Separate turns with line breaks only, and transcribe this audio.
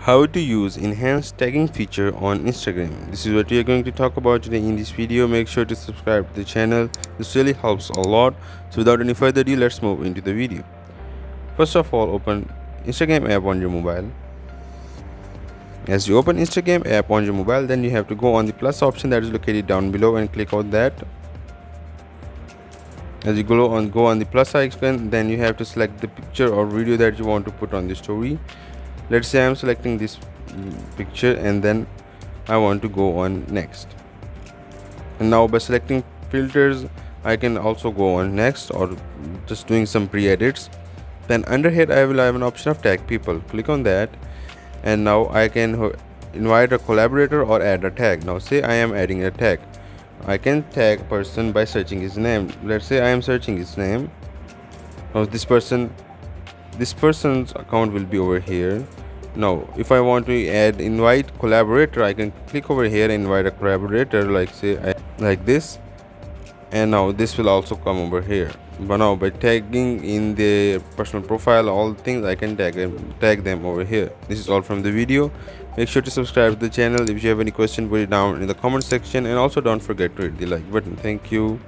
How to use enhanced tagging feature on Instagram. This is what we are going to talk about today in this video. Make sure to subscribe to the channel. This really helps a lot. So without any further ado, let's move into the video. First of all, open Instagram app on your mobile. As you open Instagram app on your mobile, then you have to go on the plus option that is located down below and click on that. As you go on the plus icon, then you have to select the picture or video that you want to put on the story. Let's say I'm selecting this picture and then I want to go on next. And now by selecting filters, I can also go on next or just doing some pre-edits. Then under here I will have an option of tag people. Click on that, and now I can invite a collaborator or add a tag. Now say I am adding a tag. I can tag a person by searching his name. Let's say I am searching his name. Now this person's account will be over here. Now if I want to add invite collaborator, I can click over here and invite a collaborator, like this, and now this will also come over here. But now by tagging in the personal profile, all things, I can tag them over here. This is all from the video. Make sure to subscribe to the channel. If you have any question, put it down in the comment section, and also don't forget to hit the like button. Thank you.